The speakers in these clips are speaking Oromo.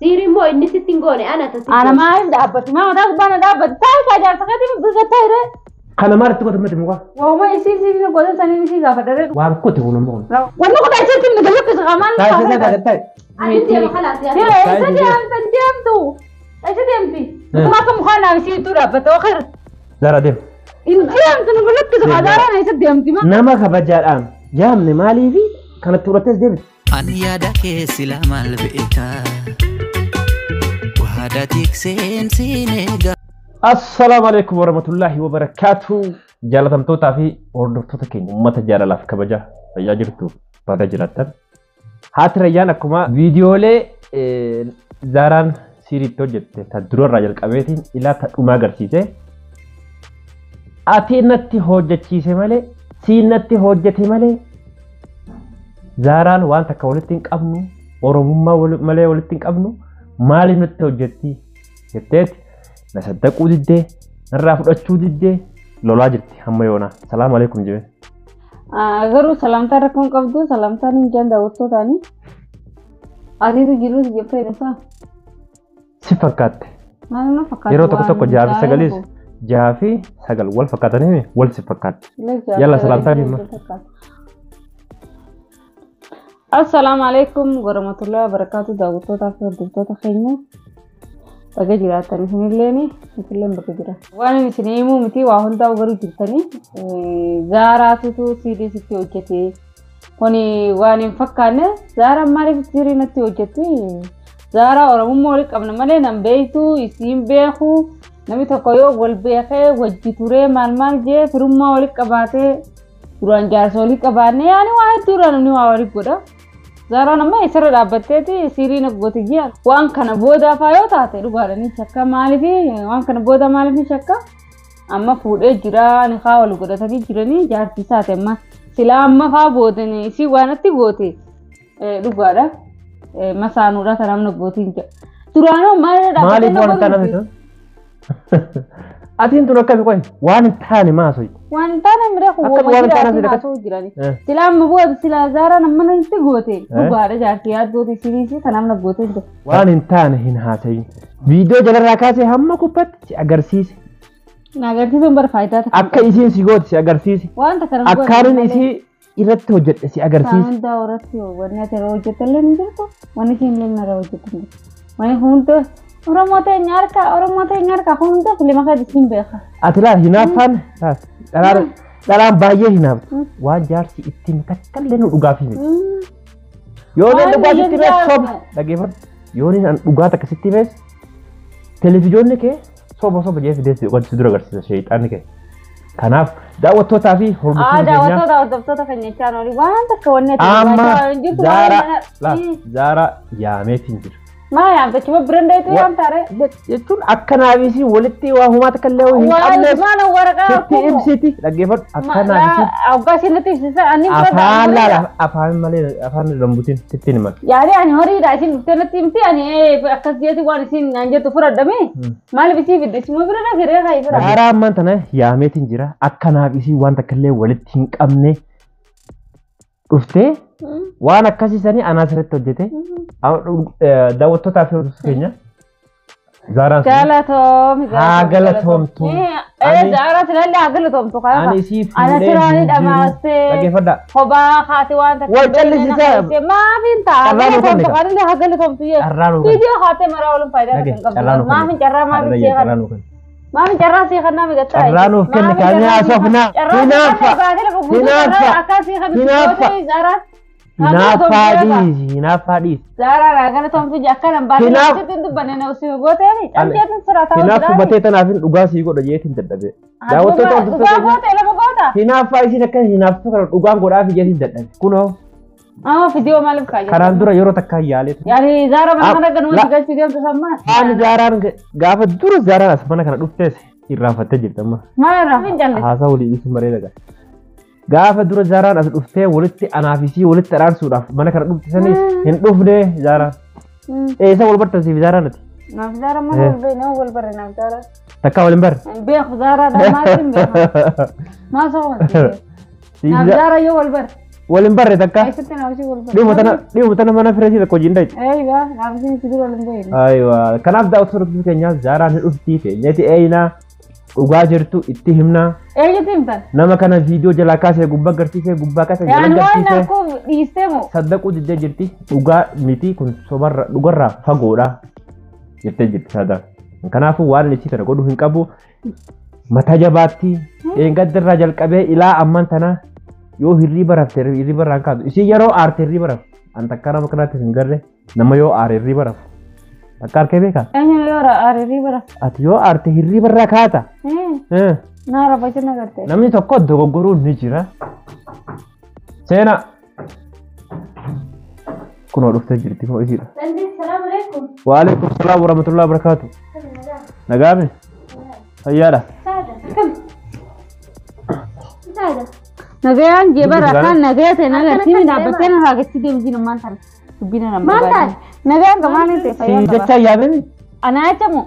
سيري مو إني ستينجوني أنا تسير أنا ما أعرف دابت ما أدرك بنا دابت تاي كاجار سكتي بقطعه خلا مارت كنت متى مقا وما يصير سيري نقول سنين يصير دابت وابكوتي ونمون والله كنت أشوف إنه جلوك كمان تاي تاي تاي عندي خلاص يا ترى إيش تديمتو إيش تديمتي ما كم خانا يصير ترى بتوخر زارا ديم إن ديمت نقول لك كذا دارا إيش تديمتي ما نما خبجال آم جامني مالي في كانت تورتس ديم أن يدك سلام البيتا وهداتك سينيغا. السلام عليكم ورحمة الله وبركاته. جالتم توتا في وردفتو كين أمة جالة في كبجة يجرتو بعد جلتن. هات رجال أكما فيديو لي زاران سيري توجت تدرور رجال كابتين إلى تأمة غرسيسه. أتي نتي هوجة چيسه ماله سين نتي هوجة ماله زاران وان تكولتين قبنو ورمما ماله ولتين قبنو مالي نتي هوجتي يتت نصدقوا دده نرافضوا دده لولا جتي هم يونا. السلام عليكم جميع. غيرو سلامتا ركم قبضو سلامتا نجان داوتو تاني أدي تو جلوس جفه نسا سفكات ما فكات يرو تكو جافي سجليس جافي سجل وال فكاتني وال سفكات يلا سلامتا نيما. السلام عليكم ورحمة الله وبركاته. داوتو تافر دوتو تخينو بقى جراتني سنيلني نكلم بقى جرا وانا نسنيمو متي واهندا وغرو جرتني زاراتو تو سيدي سيتي وجتي وني واني فكانه زارا مالي سيري نتي وجتي زارا اورمو مولي قبل مالي نمبيتو يسيم بيخو نمي تكويو ول بيخه وجتوري مال جي فرما ولي قباته قران جارسولي قبانه يعني واحد دورانو ني واوري غدا زارا نما يسر دابتتي سيري نغوتي جيا وان كان بودا فايو تاتي دغارني چكا مالفي وان كان بودا مالفي چكا اما فودي جرا ني خاول غدتني جرني جارتي ساتما سلا اما فا بودني سي وانتي غوتي دغارا مسانورا ترام نغوتي تورانو مال دابتي مالي بون تنامتو أتين تركب كوين وان تاني ما سوي وان تاني مريخ وان سو جراني سلا مبود سلا زارا نمن انتي غوتي دغارا جارتي ياد غوتي سيري تنام نغوتي وان تاني هن هاتي فيديو جل راكاسي هم كوبت اگرسيس ناغرتي سمبر فايدا اكا يسين سيغوت سي اگرسيس وان تكرم اكارن يسي يرت وجت سي اگرسيس سان دا ورتي ورنا تروجتلن جركو وان سين لن روجتن وان هونتو ورموتي نياركا هونتو لما كان سين بيخا اتلا هنافان دلان بايه هناف وان جارسي اتين تكلن دغافي يوني دغافي تيبس صوب دغيفر يوني ان دغاتا كسيتيبس تلفزيون نكه صوب جيف ديس قد سدرو غرسي شيطان نكه كناف دعوتو تافي هرمتو دعوتو كني چانوري وان تكونني اما زارا ياميتين جير ما يامتش برندايتو يامتاره يتون اكنابيسي ولتي وهما تكلوا هي ما نو ورقه سيتي دغيفر اكنابيسي اوغاشي نتي سيسا اني افان لا افان مالي افان رمبوتين تتين ما يعني اني هوري دايسين تنتيمتي اني اكسيتي وانسين انجتو فردمي مال بيسي بدش مو برنا غير هاي فرا ارا مانتنا ياميتين جرا اكنابيسي وان تكلوا ولتين قمنه دفته وانا كاسي سني انا سرت وجته دعوتو تافي كينيا زارا غلطهم تو زارا تلالي غلطهم تو كاي اني سي انا سراني دماسته لكن فدا خبا خاتي وان تكلم ما بنتا غلطهم تو كان غلطهم تو فيديو خاتي مراول فايده ما من جرا ما بيجي ما من جرا سي خنا مغتا رانو كن كان اسفنا هنا فاديس زارا راغنا توم تو جاكان بان تنت بننا وسي غوتي ني انجتن سراتا هنا كبته تنافين دغاسي غو دجيتين ددبه داوتو تو غوتي لا غوتا هنا فايسي نكن هنا فكر دغان غودا في جيتين ددبه كونو فيديو مالك كاي كراندورا يورو تكا يالي يعني زارا ما كان وجه جال فيديو تسمع ان زارا غاف دور زارا اسمنا كان دفتس يرافته جبتما ما رافين جال هاساولي اسمري لغا غاف دور زارا اس دفته ولتي انافيسي ولت ترار سوداف من كان دفتسني هن دفده زارا اي سا ولبر تسي زارا نتي ناف زارا ما ولبر ولبر ناف زارا تكا ولبر بيخ زارا ما تم ما سو ناف زارا يو ولبر Walin barre takka. Eessatti naafsi wal barre. Dhimma tana mana fireesii tokko jindai. Eeyyuu naafsi si dura wal hin Aywa kanaaf daawwattoota keenya Zaaraan ni dhufti keenyatti eeyina dhugaa jirtu itti himna. Eeyyuutti himtan. Nama kana viidiyoo jalaa kaasee gubbaa agarsiisee gubbaa kaasee jala Waan agarsiisee akkoo dhiistee moo? saddaquu diddee jirti dhugaa miti kun sobarra dhugarraa fagoodha jettee jirti sadaa. Kanaafuu waan isii kana godhu hin qabu mata jabaatti eeggaddirraa jalqabee ilaa amman tana yoo hirriba rafte hirriba irraan kaatu isii yeroo aarte hirriba rafte an takka nama kanaatti hin garre nama yoo aare hirriba rafte takka harkee beekaa Eenyu yoo aare hirriba rafte? ati yoo aarte hirriba irraa kaata Naa rafachuu na garte. namni tokko dogoggoruun ni jira seena kunoo dhuftee jirti moo isiidha Assalamu alaikum. waalaikum salaam warahmatullahi wabarakatuh nagaame fayyaadha Sada. Nagayaan jebara kan nagayate nagati mi dhaabbateen irraa gatti deemjin maan tan dubbina nama gaari. Nagayaan gamaan ta'e fayyaa si qaba. jecha yaabemi Ana achamu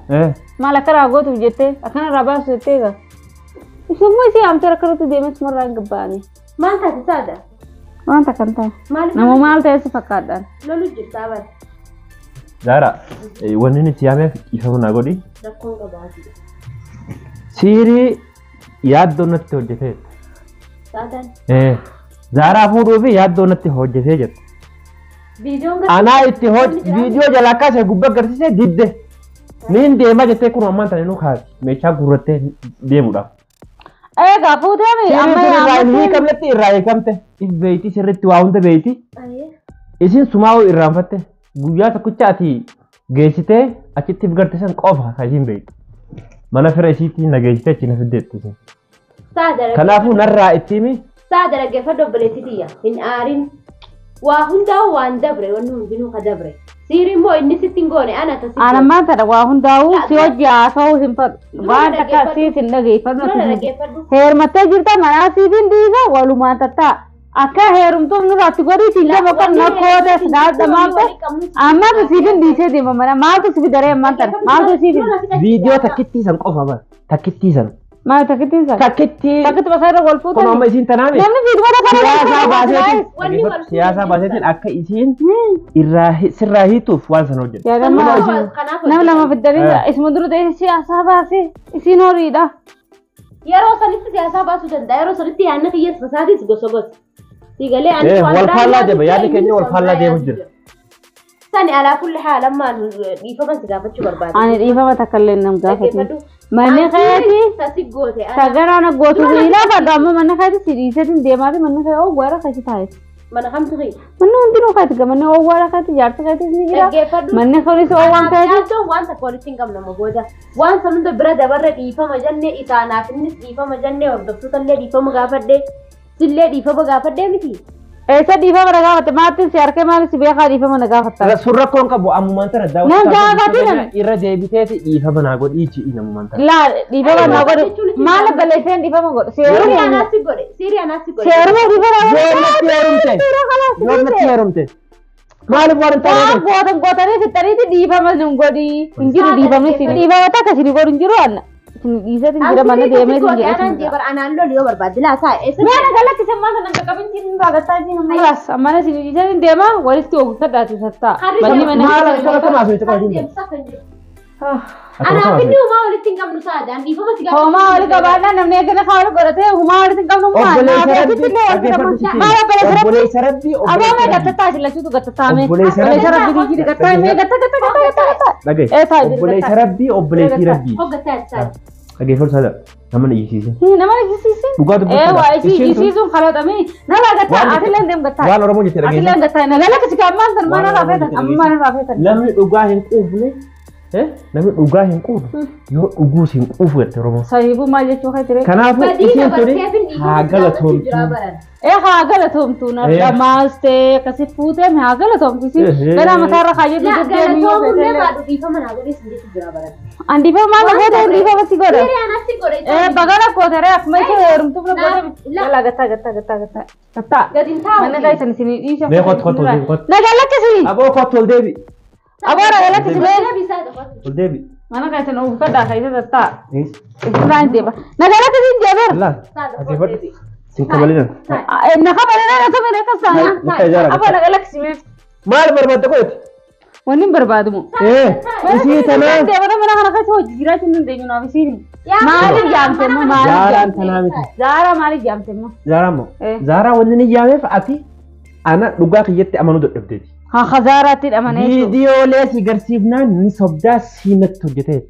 maal akka raagootu jettee akkana irraa baasu jettee gaa. Isummoo isii amtee rakkaratu deemes marraa hin gabbaane. Maal taate Sada? Wanta kan ta'e. Maal Nama maal ta'e si fakkaadhaan. lolu jirta bar. Zara wanni nuti yaameef ifa mana godhi Rakkoon qabaati. siirii yaaddoo natti hojjetee Sadan. Zara fuudhuu fi yaaddoo natti hojjetee jirti. Viidiyoon Anaa itti viidiyoo jalaa kaasee gubbaa agarsiisee didde. Niin deemaa jettee kun ammaan tana nu kaase meeshaa gurrattee deemuudhaaf. Eegaa fuutee amma Sirriitti hiikamnetti irraa hiikamte. If beeyti sirriitti waa hunda beeyti. Isin sumaa'uu irraanfatte guyyaa tokkicha ati geessitee achitti garte san qofa kan isin beektu. Mana fira isiitti na geessitee achi na fiddeettu. Sada. Kanaafuu narraa itti himi. Sada dhaggeeffadhu obboleettitiyya. Hin aarin. Waa hundaa waan dabre wanni hundinuu ka dabre. Siiri immoo inni sitti hin goone ana tasi. Ana maanta dha waa hundaa'uu si hojii haasa'uu hin fadhu. Waan takka siis hin dhageeffadhu. Heermattee jirta manaa siif hin dhiisa walumaan tattaa. Akka heerumtuuf nurratti godhiitiin lama kan nakkootes gaadha maalta ammatu siif hin dhiisee deema mana maaltu siif daree ammaan tana maaltu siif hin Viidiyoo takkittiisan qofa bara. Takkittiisan. maal takkittiinsa Takkitti. takkitti basaa irra wal fuutan Kun amma isiin tanaame. namni viidiyoo Siyaasaa baaseetiin. Wanni wal Siyaasaa baaseetiin akka isiin sirraa hiituuf waan sana hojjetu. nama lama fiddanii isuma dura ta'e siyaasaa baasee isiin horiidha. Yeroo sanitti siyaasaa baasuu danda'a. Yeroo sanitti yaadna kiyyees basaatis gosa gosa. Sigalee Wal faallaa deema yaadni keenya wal faallaa deemu jira. Sani alaa kulli haala maal dhiifama si gaafachuu barbaada. Ani dhiifama takka illee nam gaafatu. Manni keeti sasi goote. sagaraan gootu hiilaa fadhu amma manni keeti si dhiiseetiin deemaati manni keeti owwaara keessa taa'eeti. Mana kamtu kee? Manni hundinuu keeti gamanni owwaara keeti jaarsa keetis ni jira. Manni kunis owwaan keeti. Yaaddoon waan takka walitti hin qabne nama gooda. Waan san hunda bira dabarre dhiifama jennee isaanaaf innis dhiifama jennee hordoftoota illee dhiifama gaafadhee sillee dhiifama gaafadhee miti. Eessa dhiifama na gaafatte maattiin si harkee maali si beekaa dhiifama na gaafatta. Surra koon qabu ammumaan tana Nan gaafate nan. irra deebiteeti dhiifama naa godhi ichi ammumaan tana. Laa dhiifama na godhu maala balleesseen dhiifama godhu. Sirii anaasi godhe. Sirii anaasi godhe. Seeruma dhiifama Yoomatti heerumte. Yoomatti heerumte. Maaliif waan hin taane? gootan gootanii fixxaniiti dhiifama nun godhi. Hin jiru dhiifamni si dhiifama takka si godhu hin jiru anna. Isin dhiiseetiin jira mana deemee hin jira. Anaan jebar anaan loli yoo barbaadde laa saa eessa. Meena galatti sammaa sanan qaqqabin jirin baagattaa jirin malas ammana si dhiiseetiin deema walitti ogu kadhaatu sattaa. Banni mana Maala isa kana asuu itti qabu. Anaaf inni uumaa walitti hin qabnu saadaan dhiifama si gaafachuu. homaa wali gabaadhaan namni eegana kaawwalu godhatee homaa walitti hin qabnu maa naafeetitti illee walitti qabnu maala Obboleessa Rabbii. Abaamee gattataa silachuutu gattataame. Obboleessa Obboleessa rabbii jiri gattaame gatta. Dhagaye. Obboleessa Rabbii obboleettii Rabbii. Hoggataa isaa. Dhageeffatu sada nama na iyyisiise. Nama iyyisiisin. Dhugaa dubbachuu. Waa iyyisiisuun kalaqamee nama gatta atileen deem gatta. Waan Oromoo jettee dhageessu. Atileen gatta nagala kasi ammaan san mana raafetan ammaan raafetan. Namni dhugaa hin quufne namni dhugaa hin quufne yoo dhuguus hin quufu jette Oromoo. Sahiibuu maal jechuu kan ture. Kanaafuu isiin tuni haa galatoomtu. Haa galatoomtu narra maastee akkasi fuutee haa galatoomtu si gara mataarra kaayee Yaa galatoomullee baadhu dhiifama naa godhe sin jechu jira baran. Andifa maal godhe andifa si godhe. Sirii anaasi godhe. Bagara kootere akkuma ishee heerumtuuf na godhe. Yalla gatta. Gadin taa'u. Mana gaasan isin dhiisha. Mee kottu deebi. Nagala kasi. Aboo kottu ol deebi. Aboora nagala kasi mee. Bisaa tokko. Ol deebi. Mana gaasan uffata kaayee tatta. Isaan deeba. Nagala kasi jeber. Laal. Saada سنكملنا إنك خبرنا أنا تبي كسانا أبغى لك سمير ما البرباد تقول ونين بربادمو إيه إيش تمام ده أنا أنا كسر جيرات من ديننا بيسيري ما عليك جام تمو ما زارا تنامي زارا ما عليك جام تمو زارا مو زارا ونني جامي فأتي أنا لقاك يت أمانو دبدي ها خزارات الأمانة فيديو ليش يقرسيبنا نسبدا سينت توجته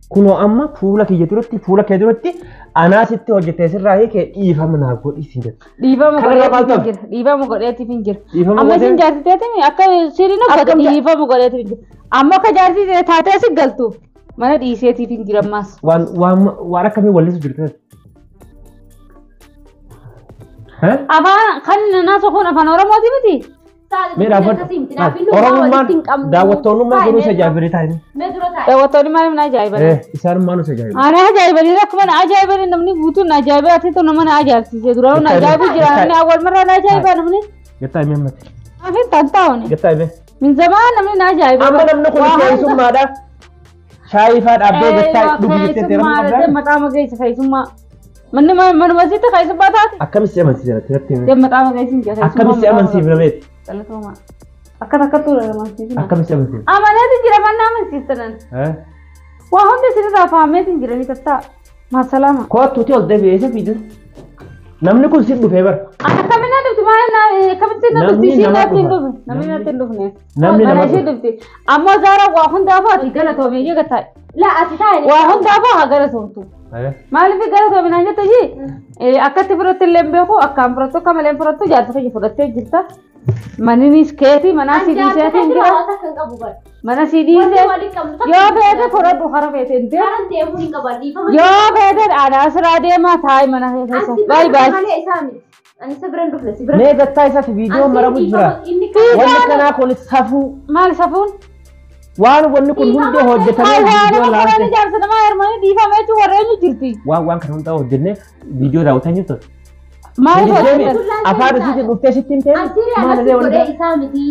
كنوا أما فولك يجتروتي فولك يجتروتي أنا ستة وجته سراهي كإيفا مناقول إسينت ديبا مقولة ديبا مقولة تفنجر أما سنجارتي تاتمي أكا سيرينا قد ديبا مقولة تفنجر أما كجارتي تاتي سجلتو mana dhiiseetii fi jirammaas waan akkamii wallisu jirte afaan kan naasoo kun afaan oromooti miti oromummaan daawwattoonnummaa garuu isa ajaa'ibanii taa'anii daawwattoonni maaliif na ajaa'ibanii isaanummaan isa ajaa'ibanii ana ajaa'ibanii akkuma na ajaa'ibanii namni guutuun na ajaa'ibee ati to nama na ajaa'ibsiisee dura na ajaa'ibuu jira namni awwal marraa na ajaa'ibaa namni gattaa himee ammatti afin tantaa'uni gattaa himee min zamaan namni na ajaa'ibee amma namni kun keessummaadha شاي فاد عبدو بتاعي دوبي بتاعي ما مقام جيس خيسوما من مسجد خيسوما تات أكمل السيامن سيرة ترتيب ده مقام جيس كذا أكمل السيامن سيرة بيت تلاتوما أكمل مسجد أكمل السيامن سيرة أما نادي جرا من نام سيستنن وهم ده سيرة فاهمة تجرا لي تتا ما سلامة كوات توتي أول ده بيجي فيديو namni kun sin dhufe bar akkamina dubti maana kamti na dubti sin na tindu namni na tindu ne namni na dubti amma zara wa hunda fa ti gala to me ye gata la ati ta wa hunda fa gala to tu mali fi gala to me na jata ji akati prote lembe ko akam proto kamale proto jata fa fudatte jirta manini sketi manasi di se tingira manasi di se yo bete fora du khara bete ente yo bete ada asra de ma thai mana he so bye bye ne gatta isa video mara mujra wani kana ko safu mal safun waan wanni kun hundi hojjetame video laate jaarsa ma hermani difa me chu warreenyu jirti waan kan hunda hojjenne video daawwatan jirtu maal afaan isiitti dhuftee sittiin ta'e maal illee wani isaa miti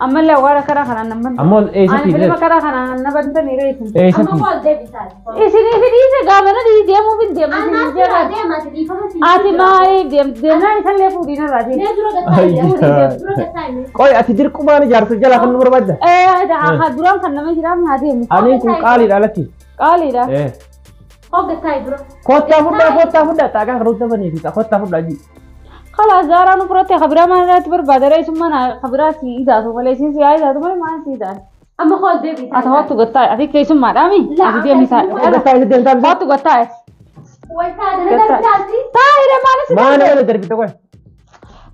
amma illee wara kana kana namban ammoo eessatti ani kana kana naban tani reetin eessatti amma wal deebisaa isini fidise gaamana di deemu bin deemu sin jira ati maaliif deemna isallee fuudhina raati ne dura gataa qoy ati dirqumaan ijaarsa jala kan nu barbaadda haa duraan kan nama jiraam haa deemu ani kun qaaliidha alatti qaaliidha hoggataa dura kottaa fudhaa taagaa kan ruuta banii fi kottaa fudhaa ji خلاص زارا نفرت خبرة ما رأيت بربادة رأي ثم أنا خبرة سيدا ثم ليش سيدا ثم ما سيدا أما خال ديفيد أتوقع تقطع أتيك كيس ما رامي لا أتيك مثال تقطع تقطع تاير ما أنا دربي تقول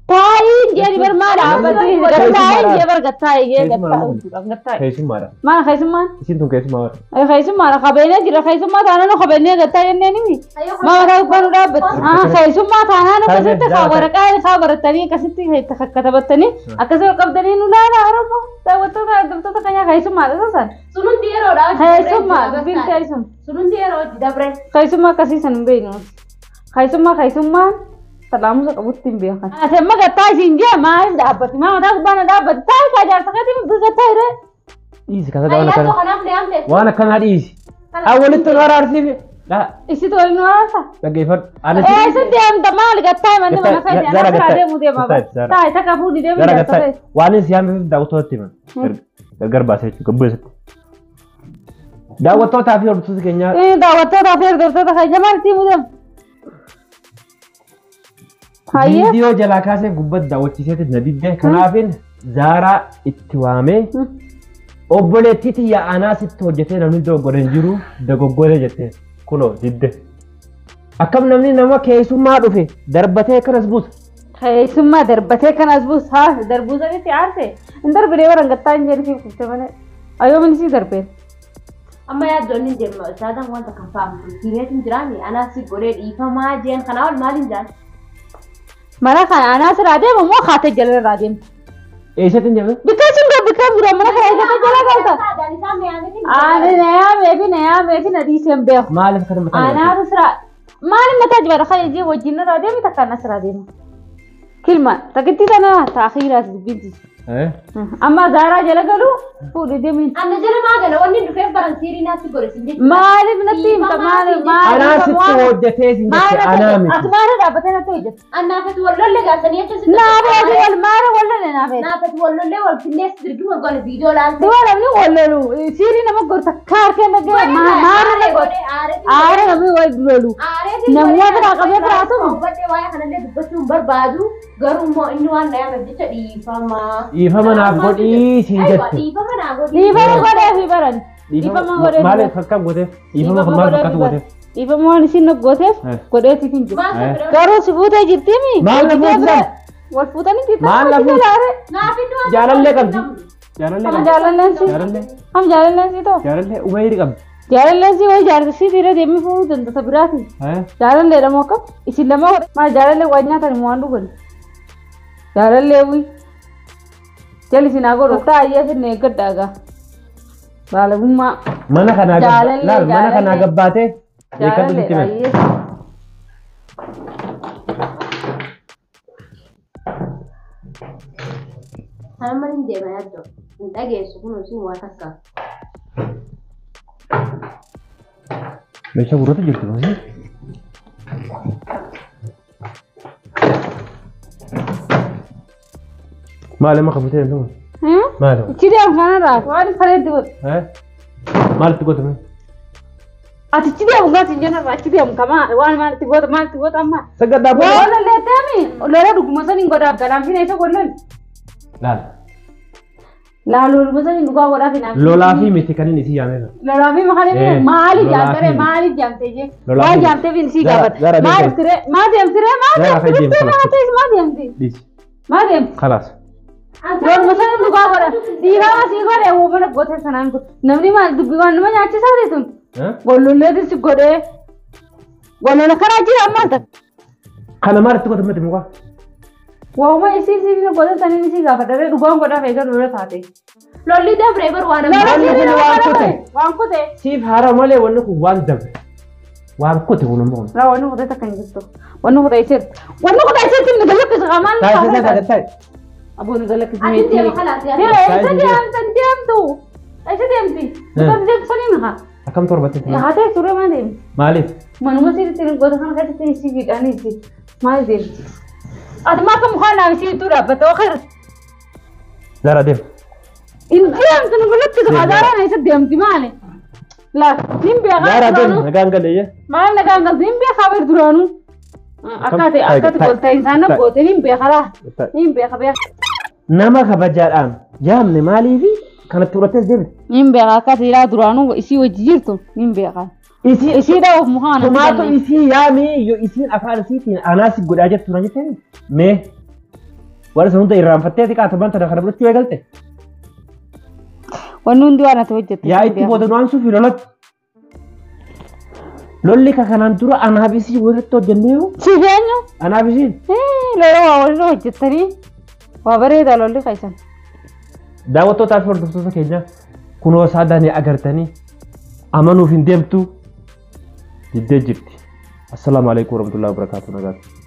تاير جاني برمارا بدري تاير جبر قطع يجي قطع كيس مارا ما خيس ما سين كيس مارا خيس ما خبرنا جرا خيس ما ثانا نو خبرنا قطع ينني ما رأي بنو رابط خيس ما ثانا نو كسرت خبر تاني كسرت هي كتبتني أكسر قبضني نولا لا أعرفه تبغى كنيا خيس ما هذا صار سنون تيرو لا خيس ما بين خيس سنون تيرو دبره خيس ما كسي سنبينو خيس ما تلامو سكبوت تيمبيا خان أسمع قطع سينجا ما دابت ما ده بنا دابت تاي كجار سكتي بقطع إيه إيش كذا وانا كان هذا إيش أول تنهار عارفين لا إيش تقول نواسا كيف أنا إيه سديم دمال قطع ما ده ما خير أنا سرادة مودي بابا تاي تكابو دي ده زرا قطع وانا سيام داوتو تيمان غرباسة كبوس داوتو تافي أربعة كينيا إيه داوتو تافي أربعة تخيل جمال تي مودي فيديو جلا كاسة قبض داوتي سيت نديده كنافين زارا اتوامه أوبلتي يا أنا ستو جتة نمني دو غرنجرو دعو غره جتة كلو ديده أكمل نمني نما كيسو ما دوفه دربته كناسبوس كيسو ما دربته كناسبوس ها دربوس أبي تعرفه إندر بريور أنغتا إنجيل في كتير منه أيوة من سي دربه أما يا دوني جم سادا وان تكفام كيرت مجراني أنا سيقولي إيفا جين خناول مالين جان مرا خان أنا سرادة مو خاطر جل رادين إيش تنجمه بكرة برا مرا خاطر جل رادين أنا نيا ندي سيمبيو ما أعرف كذا متى أنا سرا ما أنا متى جبر خالد وجينا رادين متكنا سرادين كلمة تكتي أنا تأخير بنتي Amma Zara jala galu fuudhi deemi. Anna jala maa gala wanni dhufee baran siirii naatti godhe sin jechuudha. Maaliif natti himta maaliif Anaa sitti hojjetee sin jechuudha anaa miti. Asmaana dhaabbatee natti hojjeta. Annaafatu wallolle gaasanii achi sitti. Naafeeti wal maara wallolle naafeeti. Naafatu wallolle wal finnees dirgi wal gone viidiyoo laalte. Duwwaa namni wallolu siirii nama gorsa kaarkee nagee maara na godhe. Aare namni wal lolu. Namni biraa qabee biraatu. Badde waa'ee kanallee dubbachuun barbaadu garuu immoo inni waan dhayaame jecha dhiifama. Dhiifama naaf godhii siin jette. Dhiifama naa godhi. Dhiifama godhee fi baran. Dhiifama godhee. Maaliif akkam gooteef? Dhiifama kan maal fakkaatu gooteef? Dhiifama waan isin gooteef godheeti hin jiru. Garuu si fuutee jirtimi. Maal na fuutan? Wal fuutanii jirtan. Maal na fuutan? Naafiddu waan. Jaalallee qabdi. Jaalallee qabdi. Jaalalleen si. Jaalallee. Ham jaalalleen si ta'u. Jaalallee umayri qabdi. Jaalalleen si wayi jaalalli dhiira deemee fuudhuu danda'u biraati. Jaalallee dha moo akkam? Isin lama maal jaalallee waan nyaatan immoo waan dhugan. Jaalallee wii. Jalli sinaa godhu taa'ee sinne eeggadhaagaa. Baalagummaa. Mana kanaa gabbaatee eeggatu sitti mala. Amma hin deema yaaddo. Hin dhageessu kun isin waa takka. Meeshaa gurrata jirtu malee. Maal ma qabatee jiru? Maal? Cidhaan kanarraa waan fareetti godhu. Maalitti godhame? Ati cidhaan gaati jenna cidhaan kamaa waan maalitti godhu amma. Sagaddaa booda. Lola leetami lola dhuguma saniin godhaaf galaam fi neessa godhan. Laal. Laaloo dhuguma saniin dhugaa godhaaf hin hafe. Lolaa fi miti kan inni si yaamee. Lolaa fi maaliif maaliif jaamtee maaliif jaamtee jee. Waan jaamtee fi si gaafata. Maaliif tiree maal deemtiree maal deemtiree. Maal deemtiree. Khalaas. Loon masaan dhugaa godha. Dhiiraa masii godhe uumama gootee sanaan kun namni maal dubbii waan nama nyaachisaa deetun. Gollollee dirsi godhee gollola karaa jira ammaa takka. Kana maalitti godhamte muka? Waa'uma isii godhan sanii misii gaafadhee dhugaan godhaaf eegaa lola taate. Lolli dabree bar waan waan kute. Siif haara malee wanni kun waan dabre. Waan kute kun immoo. Laa wanni kute takka hin jirtu. Wanni kute isheetti. Wanni kute isheetti inni galakkisa qamaan. Taa'ee. Abuun galakkisa Ati meetii. deema kalaas yaaddo. Isa deemtu. Isa deemti. Isa deemtu sanii maha. Akkam torbatti. Haatee suuree maal deemti? Maaliif? Manuma sirriitti goota kana keessatti isii fiidhaaniiti. Maal deemti? Ati maa kan mukaan naaf isii itti dhaabbata ookira. Zara deem. In deemtu nu galakkisa haazaaraan isa deemti maali? Laa nin beekaa Zara deem duraanuu. nagaan galee. Maal nagaan galti nin beekaa bar duraanuu. Akkati goota isaan na goote nin beekaa laa. Nin beekaa. Nama kabajaadhaan jaamne maaliifi kanatti fudhatees deemte. Nin beekaa akkati ilaa duraanuu isii wajji jirtu nin beekaa. Isii dhaaf mukaan. Tumaatu isii yaamee yoo isiin afaan isiitiin anaasi godhaa jettu na jettee mee warra sun hunda irraanfattee fi qaataman tana kana biratti eegalte. Wanni hundi waan ati hojjette. Yaa itti booda waan suufi lolatti. Lolli ka kanaan dura anaaf isii walitti hojjenneewu. Si beenyu? Anaaf isiin. Lola waa walirra hojjettanii waa bareedaa lolli kaisan. Daawwattootaa fi hordoftoota keenya kunoo saadanii agartanii amanuuf hin deemtu diddee jirti. Assalaamu alaikum warahmatullahi wabarakatuh.